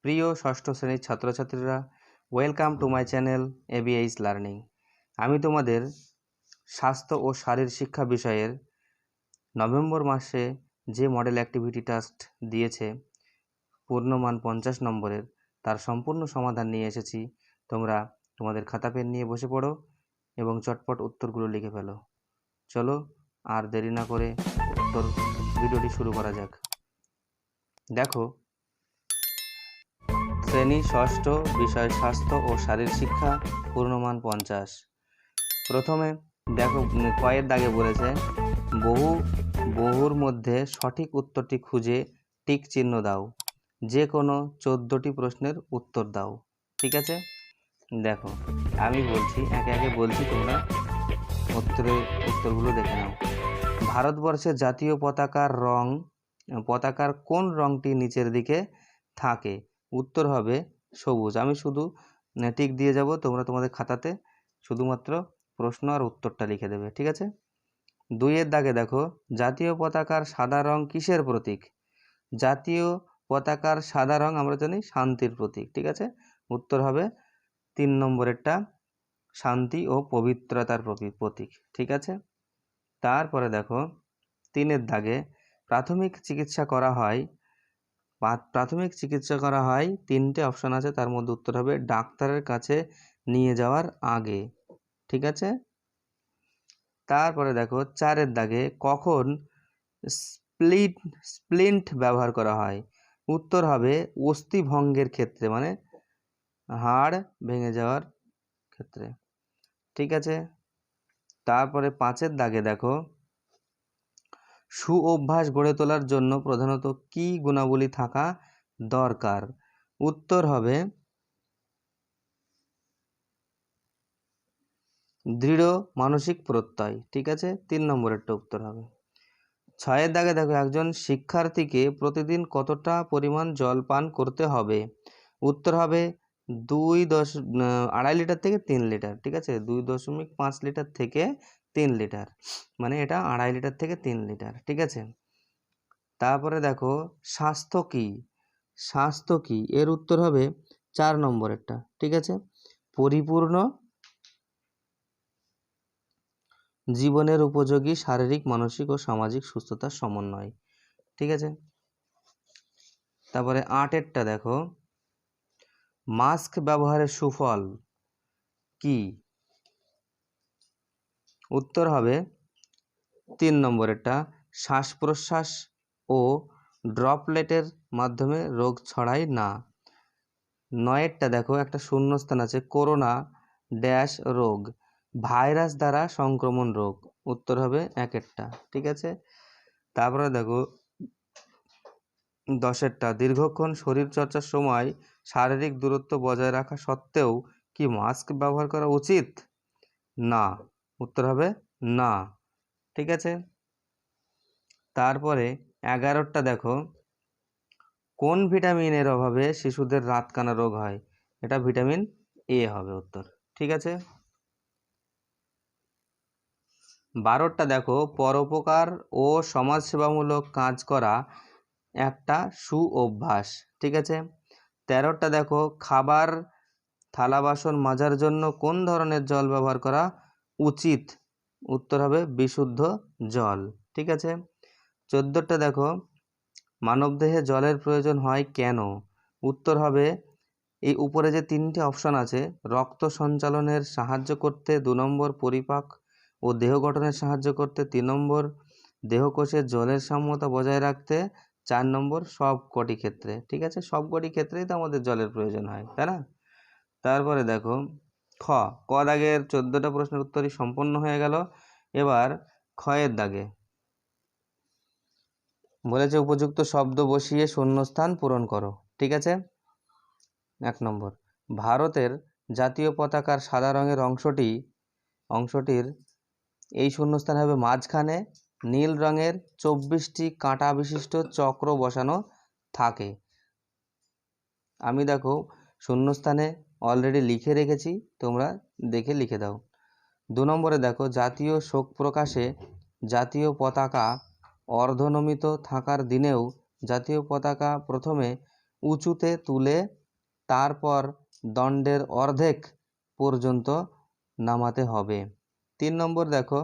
প্রিয় ষষ্ঠ শ্রেণীর ছাত্রছাত্রীরা, welcome to my channel ABH learning. আমি তোমাদের স্বাস্থ্য ও শারীর শিক্ষা বিষয়ের নভেম্বর মাসে যে মডেল অ্যাক্টিভিটি টাস্ক দিয়েছে পূর্ণমান 50 নম্বরের, তার সম্পূর্ণ সমাধান নিয়ে এসেছি। তোমরা তোমাদের খাতা পেন নিয়ে বসে পড়ো এবং চটপট উত্তরগুলো লিখে ফেলো। চলো আর দেরি না করে ভিডিওটি শুরু করা যাক। দেখো, শ্রেণী ষষ্ঠ, বিষয় স্বাস্থ্য ও শারীর শিক্ষা, পূর্ণমান 50। প্রথমে দেখো, কয়ের দাগে বলেছে বহুর মধ্যে সঠিক উত্তরটি খুঁজে টিক চিহ্ন দাও, যে কোনো 14টি প্রশ্নের উত্তর দাও। ঠিক আছে, দেখো আমি বলছি, একে একে বলছি, তোমরা উত্তরগুলো দেখে নাও। ভারতবর্ষের জাতীয় পতাকার কোন রংটি নিচের দিকে থাকে? উত্তর হবে সবুজ। আমি শুধু টিক দিয়ে যাব, তোমরা তোমাদের খাতাতে শুধুমাত্র প্রশ্ন আর উত্তরটা লিখে দেবে। ঠিক আছে, 2-এর দাগে দেখো, জাতীয় পতাকার সাদা রং কিসের প্রতীক? জাতীয় পতাকার সাদা রং আমরা জানি শান্তির প্রতীক। ঠিক আছে, উত্তর হবে 3 নম্বরেরটা, শান্তি ও পবিত্রতার প্রতীক। ঠিক আছে, তারপরে দেখো 3-এর দাগে, প্রাথমিক চিকিৎসা করা হয় 3টে অপশন আছে, তার মধ্যে উত্তর হবে ডাক্তারের কাছে নিয়ে যাওয়ার আগে। ঠিক আছে, তারপরে দেখো 4-এর দাগে, কখন স্প্লিন্ট ব্যবহার করা হয়? উত্তর হবে অস্থিভঙ্গের ক্ষেত্রে, মানে হাড় ভেঙে যাওয়ার ক্ষেত্রে। ঠিক আছে, তারপরে 5-এর দাগে দেখো, সুঅভ্যাস গড়ে তোলার জন্য প্রধানত কি গুণাবলী থাকা দরকার? উত্তর হবে দৃঢ় মানসিক প্রত্যয়। ঠিক আছে, 3 নম্বরেরটা উত্তর হবে। 6-এর দাগে দেখো, একজন শিক্ষার্থীকে প্রতিদিন কতটা পরিমাণ জল পান করতে হবে? উত্তর হবে 2.5 লিটার থেকে 3 লিটার। ঠিক আছে, 2.5 লিটার থেকে 3 লিটার, মানে এটা 2.5 লিটার থেকে 3 লিটার। ঠিক আছে, তারপরে দেখো, স্বাস্থ্য কি? এর উত্তর হবে 4 নম্বরেরটা। ঠিক আছে, পরিপূর্ণ জীবনের উপযোগী শারীরিক, মানসিক ও সামাজিক সুস্থতার সমন্বয়। ঠিক আছে, তারপরে 8-এরটা দেখো, মাস্ক ব্যবহারের সুফল কি? উত্তর হবে 3 নম্বরেরটা, শ্বাস প্রশ্বাস ও ড্রপলেটের মাধ্যমে রোগ ছড়ায় না। 9-এরটা দেখো, একটা শূন্যস্থান আছে, করোনা ড্যাশ রোগ ভাইরাস দ্বারা সংক্রমণ রোগ। উত্তর হবে 1-এরটা। ঠিক আছে, তারপরে দেখো 10-এরটা, দীর্ঘক্ষণ শরীরচর্চার সময় শারীরিক দূরত্ব বজায় রাখা সত্ত্বেও কি মাস্ক ব্যবহার করা উচিত? না, উত্তর হবে না। ঠিক আছে, তারপরে 11-টা দেখো, কোন ভিটামিনের অভাবে শিশুদের রাতকানা রোগ হয়? এটা ভিটামিন এ হবে উত্তর। ঠিক আছে, 12টা দেখো, পরোপকার ও সমাজসেবামূলক কাজ করা একটা সুঅভ্যাস। ঠিক আছে, 13টা দেখো, খাবার থালা বাসন মাজার জন্য কোন ধরনের জল ব্যবহার করা উচিত? উত্তর হবে বিশুদ্ধ জল। ঠিক আছে, 14টা দেখো, মানবদেহে জলের প্রয়োজন হয় কেন? উত্তর হবে, এই উপরে যে 3টে অপশন আছে, রক্ত সঞ্চালনের সাহায্য করতে, 2 নম্বর পরিপাক ও দেহ গঠনের সাহায্য করতে, 3 নম্বর দেহকোষের জলের সাম্যতা বজায় রাখতে, 4 নম্বর সব কটি ক্ষেত্রে। ঠিক আছে, সব কটি ক্ষেত্রেই তো আমাদের জলের প্রয়োজন হয়, তাই না? তারপরে দেখো ক দাগের 14টা প্রশ্নের উত্তরই সম্পন্ন হয়ে গেল। এবার ক্ষয়ের দাগে বলেছে, উপযুক্ত শব্দ বসিয়ে শূন্যস্থান পূরণ করো। ঠিক আছে, 1 নম্বর, ভারতের জাতীয় পতাকার সাদা রঙের অংশটির এই শূন্যস্থান হবে মাঝখানে নীল রঙের 24টি কাঁটা বিশিষ্ট চক্র বসানো থাকে। আমি দেখো শূন্যস্থানে অলরেডি লিখে রেখেছি, তোমরা দেখে লিখে দাও। 2 নম্বরে দেখো, জাতীয় শোক প্রকাশে জাতীয় পতাকা অর্ধনমিত থাকার দিনেও জাতীয় পতাকা প্রথমে উঁচুতে তুলে তারপর দণ্ডের অর্ধেক পর্যন্ত নামাতে হবে। 3 নম্বর দেখো,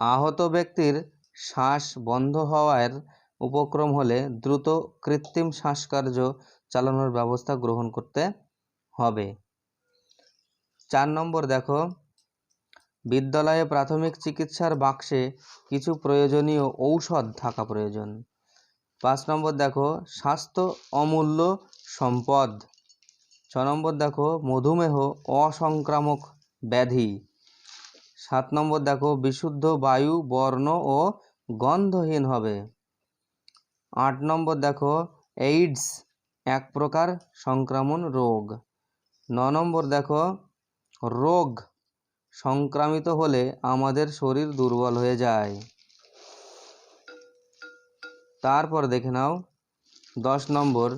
আহত ব্যক্তির শ্বাস বন্ধ হওয়ার উপক্রম হলে দ্রুত কৃত্রিম শ্বাসকার্য চালানোর ব্যবস্থা গ্রহণ করতে হবে। 4 নম্বর দেখো, বিদ্যালয়ে প্রাথমিক চিকিৎসার বাক্সে কিছু প্রয়োজনীয় ঔষধ থাকা প্রয়োজন। 5 নম্বর দেখো, স্বাস্থ্য অমূল্য সম্পদ। 6 নম্বর দেখো, মধুমেহ অসংক্রামক ব্যাধি। 7 নম্বর দেখো, বিশুদ্ধ বায়ু বর্ণ ও গন্ধহীন হবে। 8 নম্বর দেখো, এইডস এক প্রকার সংক্রামক রোগ। 9 নম্বর দেখো, রোগ সংক্রামিত হলে আমাদের শরীর দুর্বল হয়ে যায়। তারপর দেখে নাও 10 নম্বর,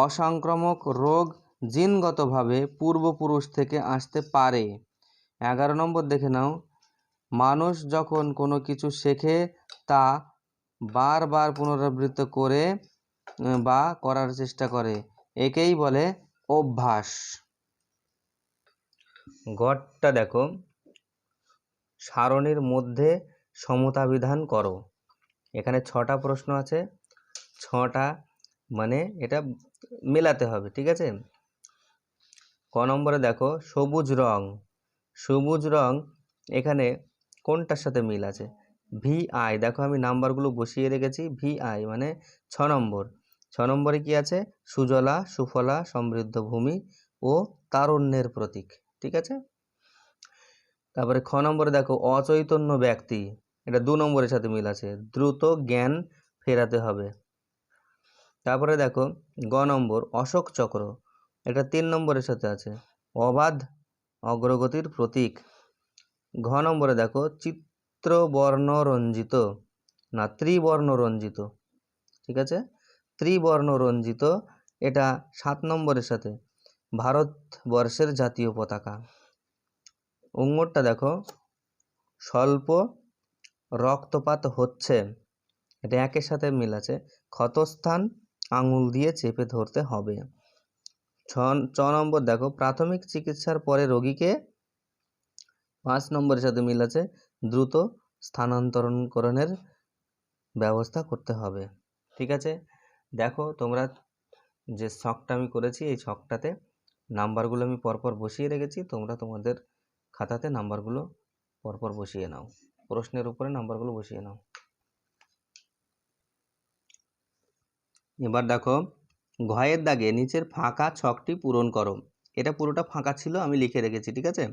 অসংক্রামক রোগ জিনগতভাবে পূর্বপুরুষ থেকে আসতে পারে। 11 নম্বর দেখে নাও, মানুষ যখন কোনো কিছু শেখে তা বারবার পুনরাবৃত্তি করে বা করার চেষ্টা করে, একেই বলে অভ্যাস। গড়টা দেখো, সারণীর মধ্যে সমতা বিধান করো। এখানে 6টা প্রশ্ন আছে, 6টা মানে এটা মেলাতে হবে, ঠিক আছে। ক নম্বরে দেখো, সবুজ রং। সবুজ রং এখানে কোনটার সাথে মিল আছে? VI, দেখো আমি নাম্বারগুলো বসিয়ে রেখেছি। VI মানে 6 নম্বর। 6 নম্বরে কি আছে? সুজলা সুফলা সমৃদ্ধ ভূমি ও তারুণ্যের প্রতীক, ঠিক আছে। তারপরে খ নম্বরে দেখো, অচৈতন্য ব্যক্তি, এটা 2 নম্বরের সাথে মিল আছে, দ্রুত জ্ঞান ফেরাতে হবে। তারপরে দেখো গ নম্বর, অশোক চক্র, এটা 3 নম্বরের সাথে আছে, অবাধ অগ্রগতির প্রতীক। ঘ নম্বরে দেখো, চিত্রবর্ণরঞ্জিত না ত্রিবর্ণরঞ্জিত, ঠিক আছে, ত্রিবর্ণরঞ্জিত, এটা 7 নম্বরের সাথে ভারতবর্ষের জাতীয় পতাকা। অঙ্গটা দেখো, স্বল্প রক্তপাত হচ্ছে, এটা 1-এর সাথে মিল আছে, ক্ষতস্থান আঙুল দিয়ে চেপে ধরতে হবে। 6 নম্বর দেখো, প্রাথমিক চিকিৎসার পরে রোগীকে 5 নম্বরের সাথে মিল আছে, দ্রুত স্থানান্তরণের ব্যবস্থা করতে হবে, ঠিক আছে। দেখো তোমরা যে ছকটা আমি করেছি, এই ছকটাতে নাম্বারগুলো আমি পরপর বসিয়ে রেখেছি, তোমরা তোমাদের খাতাতে নাম্বারগুলো পরপর বসিয়ে নাও, প্রশ্নের উপরে নাম্বারগুলো বসিয়ে নাও। এবার দেখো, ঘয়ের দাগে নিচের ফাঁকা ছকটি পূরণ করো। এটা পুরোটা ফাঁকা ছিল, আমি লিখে রেখেছি, ঠিক আছে।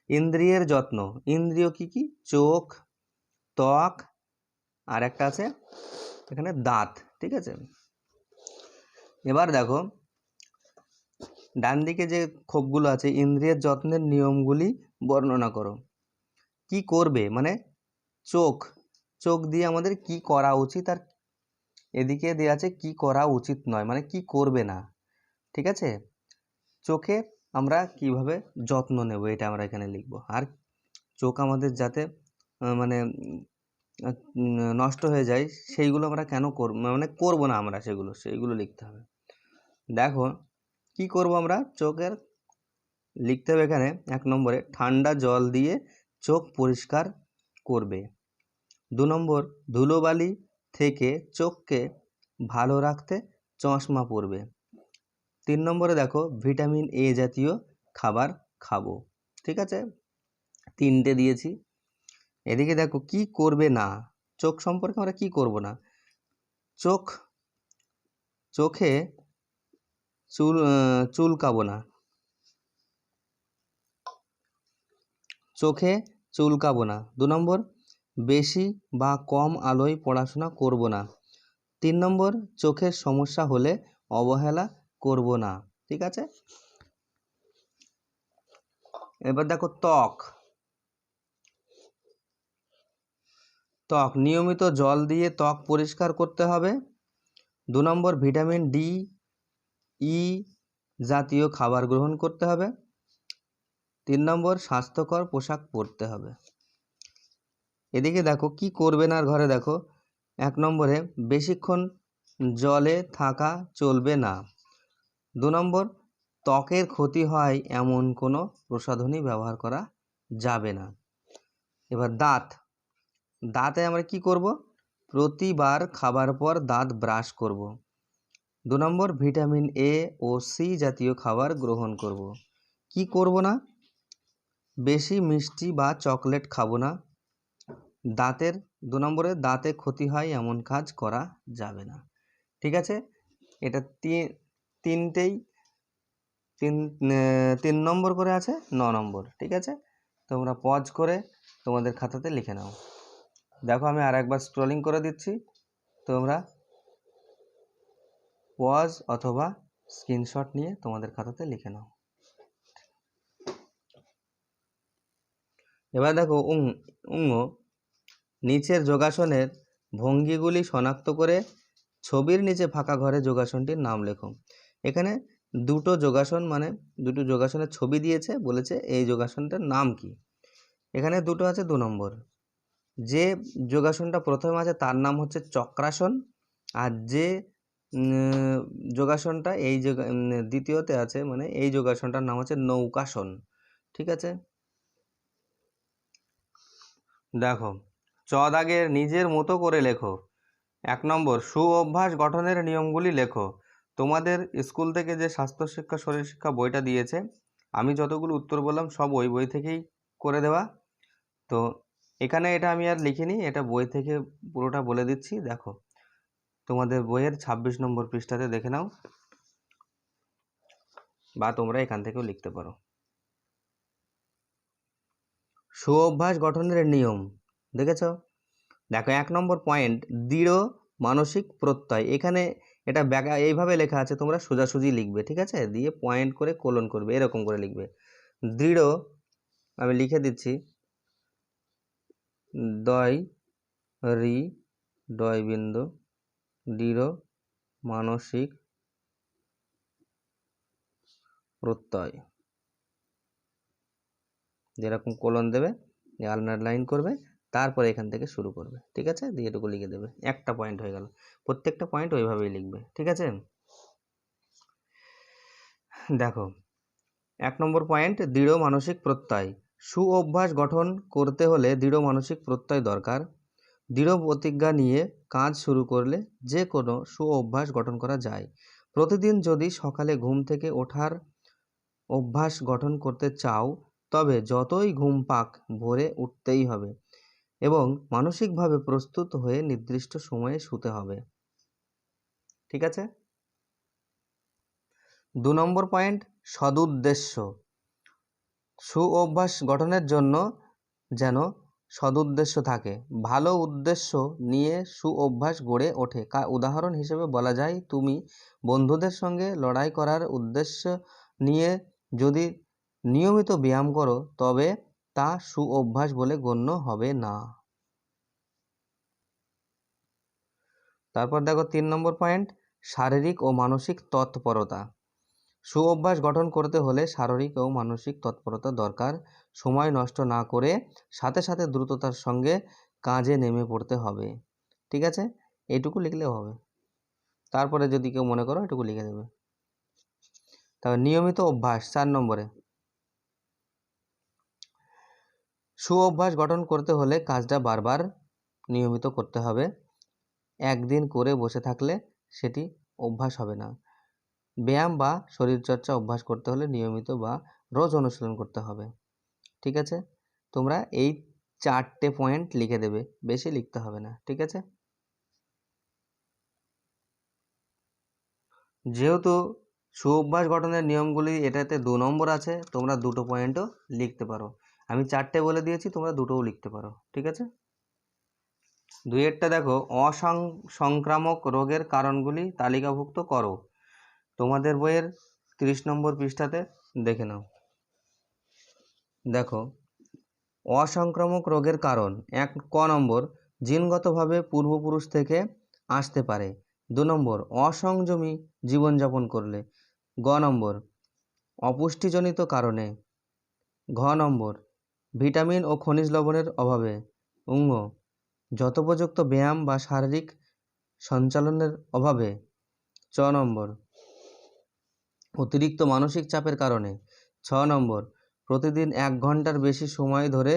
ইন্দ্রিয়ের যত্ন, ইন্দ্রিয় কি কি? চোখ, ত্বক, আর একটা আছে এখানে দাঁত, ঠিক আছে। এবার দেখো ডান দিকে যে খোপগুলো আছে, ইন্দ্রিয়ের যত্নের নিয়মগুলি বর্ণনা করো। কি করবে মানে চোখ, চোখ দিয়ে আমাদের কি করা উচিত, আর এদিকে দেওয়া আছে কি করা উচিত নয়, মানে কি করবে না, ঠিক আছে। চোখে আমরা কিভাবে যত্ন নেব, এটা আমরা এখানে লিখব। আর চোখ আমাদের যাতে মানে নষ্ট হয়ে যায়, সেইগুলো আমরা কেন মানে করব না আমরা, সেইগুলো লিখতে হবে। দেখো কি করব আমরা, চোখের লিখতে হবে এখানে 1 নম্বরে, ঠান্ডা জল দিয়ে চোখ পরিষ্কার করবে। 2 নম্বর, ধুলোবালি থেকে চোখকে ভালো রাখতে চশমা পরবে। 3 নম্বরে দেখো, ভিটামিন A জাতীয় খাবার খাবো, ঠিক আছে। 3টে দিয়েছি। এদিকে দেখো কি করবে না, চোখ সম্পর্কে আমরা কি করব না, চোখে চুলকাবো না, চোখে চুলকাবো না। 2 নম্বর, বেশি বা কম আলোয় পড়াশোনা করব না। 3 নম্বর, চোখের সমস্যা হলে অবহেলা করব না, ঠিক আছে। এবার দেখো ত্বক, নিয়মিত জল দিয়ে ত্বক পরিষ্কার করতে হবে। 2 নম্বর, ভিটামিন D, E জাতীয় খাবার গ্রহণ করতে হবে। 3 নম্বর, স্বাস্থ্যকর পোশাক পরতে হবে। এদিকে দেখো কি করবে না, ঘরে দেখো 1 নম্বরে বেশিক্ষণ জলে থাকা চলবে না। 2 নম্বর ত্বকের ক্ষতি হয় এমন কোনো প্রসাধনী ব্যবহার করা যাবে না। এবার দাঁতে আমরা কি করব? প্রতিবার খাবার পর দাঁত ব্রাশ করব। 2 নম্বর ভিটামিন এ ও সি জাতীয় খাবার গ্রহণ করব। কি করব না? বেশি মিষ্টি বা চকলেট খাবো না। 2 নম্বরে দাঁতে ক্ষতি হয় এমন কাজ করা যাবে না। ঠিক আছে, এটা তিনটেই 3 নম্বর করে আছে, 9 নম্বর। ঠিক আছে, তোমরা পজ করে তোমাদের খাতাতে লিখে নাও। দেখো আমি আর একবার স্ক্রলিং করে দিচ্ছি, তোমরা পজ অথবা স্ক্রিনশট নিয়ে তোমাদের খাতাতে লিখে নাও। এবার দেখো নিচের যোগাসনের ভঙ্গিগুলি শনাক্ত করে ছবির নিচে ফাঁকা ঘরে যোগাসনটির নাম লেখো। এখানে দুটো যোগাসনের ছবি দিয়েছে, বলেছে এই যোগাসনটার নাম কি। এখানে দুটো আছে 2 নম্বর। যে যোগাসনটা প্রথমে আছে তার নাম হচ্ছে চক্রাসন, আর যে যোগাসনটা দ্বিতীয়তে আছে, মানে এই যোগাসনটার নাম হচ্ছে নৌকাসন। ঠিক আছে, দেখো দাগের নিজের মতো করে লেখো। 1 নম্বর সু অভ্যাস গঠনের নিয়মগুলি লেখো। তোমাদের স্কুল থেকে যে স্বাস্থ্য শিক্ষা শরীর শিক্ষা বইটা দিয়েছে, আমি যতগুলো উত্তর বললাম সব ওই বই থেকেই করে দেওয়া। তো এখানে এটা আমি আর লিখিনি, এটা বই থেকে পুরোটা বলে দিচ্ছি। দেখো তোমাদের বইয়ের 26 নম্বর পৃষ্ঠাতে দেখে নাও, বা তোমরা এখান থেকেও লিখতে পারো। সু অভ্যাস গঠনের নিয়ম দেখেছ? দেখো 1 নম্বর পয়েন্ট দৃঢ় মানসিক প্রত্যয়। এখানে এটা এইভাবে লেখা আছে, তোমরা সোজাসুজি লিখবে। ঠিক আছে, দিয়ে পয়েন্ট করে কোলন করবে, এরকম করে লিখবে। দৃঢ়, আমি লিখে দিচ্ছি, বিন্দু দৃঢ় মানসিক প্রত্যয়, যেরকম কোলন দেবে, আন্ডারলাইন করবে, তারপরে এখান থেকে শুরু করবে। ঠিক আছে, দিয়ে এটুকু লিখে দেবে, একটা পয়েন্ট হয়ে গেল। প্রত্যেকটা পয়েন্ট ওইভাবেই লিখবে। ঠিক আছে, দেখো 1 নম্বর পয়েন্ট দৃঢ় মানসিক প্রত্যয়। সু অভ্যাস গঠন করতে হলে দৃঢ় মানসিক প্রত্যয় দরকার। দৃঢ় প্রতিজ্ঞা নিয়ে কাজ শুরু করলে যে কোনো সু অভ্যাস গঠন করা যায়। প্রতিদিন যদি সকালে ঘুম থেকে ওঠার অভ্যাস গঠন করতে চাও, তবে যতই ঘুম পাক ভোরে উঠতেই হবে এবং মানসিকভাবে প্রস্তুত হয়ে নির্দিষ্ট সময়ে শুতে হবে। ঠিক আছে, 2 নম্বর পয়েন্ট সদুদ্দেশ্য। সু অভ্যাস গঠনের জন্য যেন সদুদ্দেশ্য থাকে। ভালো উদ্দেশ্য নিয়ে সু অভ্যাস গড়ে ওঠে। উদাহরণ হিসেবে বলা যায়, তুমি বন্ধুদের সঙ্গে লড়াই করার উদ্দেশ্য নিয়ে যদি নিয়মিত ব্যায়াম করো, তবে তা সু অভ্যাস বলে গণ্য হবে না। তারপর দেখো 3 নম্বর পয়েন্ট শারীরিক ও মানসিক তৎপরতা। সু অভ্যাস গঠন করতে হলে শারীরিক ও মানসিক তৎপরতা দরকার। সময় নষ্ট না করে সাথে সাথে দ্রুততার সঙ্গে কাজে নেমে পড়তে হবে। ঠিক আছে, এইটুকু লিখলেও হবে। তারপরে যদি কেউ মনে করো এটুকু লিখে দেবে। তারপর নিয়মিত অভ্যাস 4 নম্বরে। সু অভ্যাস গঠন করতে হলে কাজটা বারবার নিয়মিত করতে হবে। একদিন করে বসে থাকলে সেটি অভ্যাস হবে না। ব্যায়াম বা শরীরচর্চা অভ্যাস করতে হলে নিয়মিত বা রোজ অনুশীলন করতে হবে। ঠিক আছে, তোমরা এই 4টে পয়েন্ট লিখে দেবে, বেশি লিখতে হবে না। ঠিক আছে, যেহেতু সু অভ্যাস গঠনের নিয়মগুলি এটাতে 2 নম্বর আছে, তোমরা 2টো পয়েন্টও লিখতে পারো। আমি 4টে বলে দিয়েছি, তোমরা 2টোও লিখতে পারো। ঠিক আছে, 2এরটা দেখো অসংক্রামক রোগের কারণগুলি তালিকাভুক্ত করো। তোমাদের বইয়ের 30 নম্বর পৃষ্ঠাতে দেখে নাও। দেখো অসংক্রামক রোগের কারণ, 1 নম্বর জিনগতভাবে পূর্বপুরুষ থেকে আসতে পারে। 2 নম্বর অসংযমী জীবনযাপন করলে। গ নম্বর অপুষ্টিজনিত কারণে। ঘ নম্বর ভিটামিন ও খনিজ লবণের অভাবে। অঙ্গ যথোপযুক্ত ব্যায়াম বা শারীরিক সঞ্চালনের অভাবে। 6 নম্বর অতিরিক্ত মানসিক চাপের কারণে। 6 নম্বর প্রতিদিন 1 ঘন্টার বেশি সময় ধরে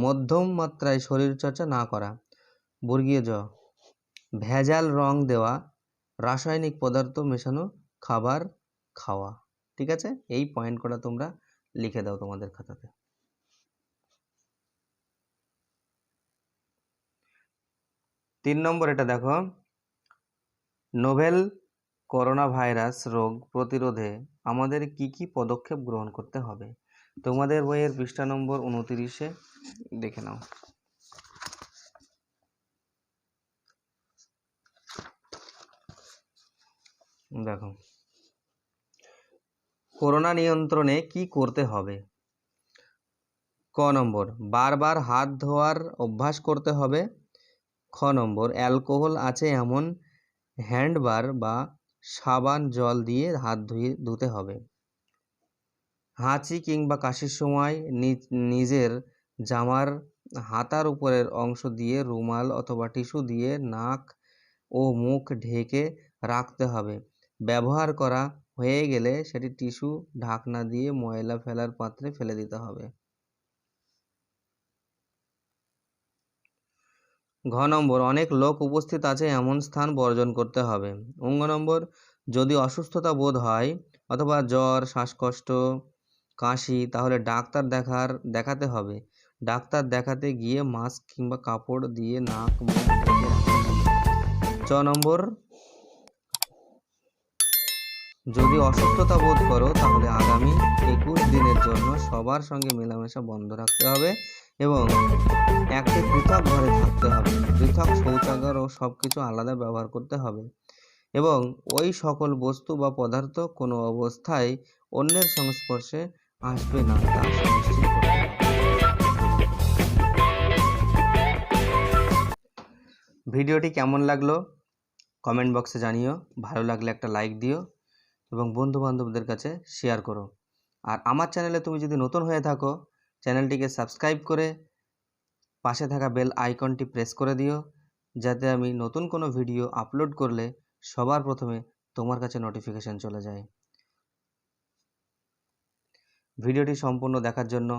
মধ্যম মাত্রায় শরীরচর্চা না করা। বর্গীয় জ ভেজাল রং দেওয়া, রাসায়নিক পদার্থ মেশানো খাবার খাওয়া। ঠিক আছে, এই পয়েন্ট কটা তোমরা লিখে দাও তোমাদের খাতাতে। 3 নম্বর এটা দেখো, নোভেল করোনা ভাইরাস রোগ প্রতিরোধে আমাদের কি কি পদক্ষেপ গ্রহণ করতে হবে। তোমাদের বইয়ের পৃষ্ঠা নম্বর 29-এ দেখে নাও। দেখো, করোনা নিয়ন্ত্রণে কি করতে হবে। ক নম্বর বারবার হাত ধোয়ার অভ্যাস করতে হবে। খ নম্বর অ্যালকোহল আছে এমন হ্যান্ডবার বা সাবান জল দিয়ে হাত ধুতে হবে। হাঁচি কিংবা কাশির সময় নিজের জামার হাতার উপরের অংশ দিয়ে রুমাল অথবা টিস্যু দিয়ে নাক ও মুখ ঢেকে রাখতে হবে। ব্যবহার করা হয়ে গেলে সেটি টিস্যু ঢাকনা দিয়ে ময়লা ফেলার পাত্রে ফেলে দিতে হবে। ঘ নম্বর অনেক লোক উপস্থিত আছে এমন স্থান বর্জন করতে হবে। অঙ্গ নম্বর যদি অসুস্থতা বোধ হয় অথবা জ্বর, শ্বাসকষ্ট, কাশি, তাহলে ডাক্তার দেখাতে হবে। ডাক্তার দেখাতে গিয়ে মাস্ক কিংবা কাপড় দিয়ে নাক মুখ ঢেকে রাখতে হবে। চ নম্বর যদি অসুস্থতা বোধ করো তাহলে আগামী 21 দিনের জন্য সবার সঙ্গে মেলামেশা বন্ধ রাখতে হবে এবং একটি পৃথক ঘরে থাকতে হবে। পৃথক শৌচাগার ও সবকিছু আলাদা ব্যবহার করতে হবে এবং ওই সকল বস্তু বা পদার্থ কোনো অবস্থায় অন্যের সংস্পর্শে আসবে না তা সুনিশ্চিত করতে হবে। ভিডিওটি কেমন লাগলো কমেন্ট বক্সে জানিও। ভালো লাগলে একটা লাইক দিও এবং বন্ধু বান্ধবদের কাছে শেয়ার করো। আর আমার চ্যানেলে তুমি যদি নতুন হয়ে থাকো চ্যানেলটিকে সাবস্ক্রাইব করে পাশে থাকা বেল আইকনটি প্রেস করে দিও, যাতে আমি নতুন কোনো ভিডিও আপলোড করলে সবার প্রথমে তোমার কাছে নোটিফিকেশন চলে যায়। ভিডিওটি সম্পূর্ণ দেখার জন্য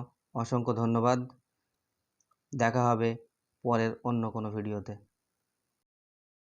অসংখ্য ধন্যবাদ। দেখা হবে পরের অন্য কোনো ভিডিওতে।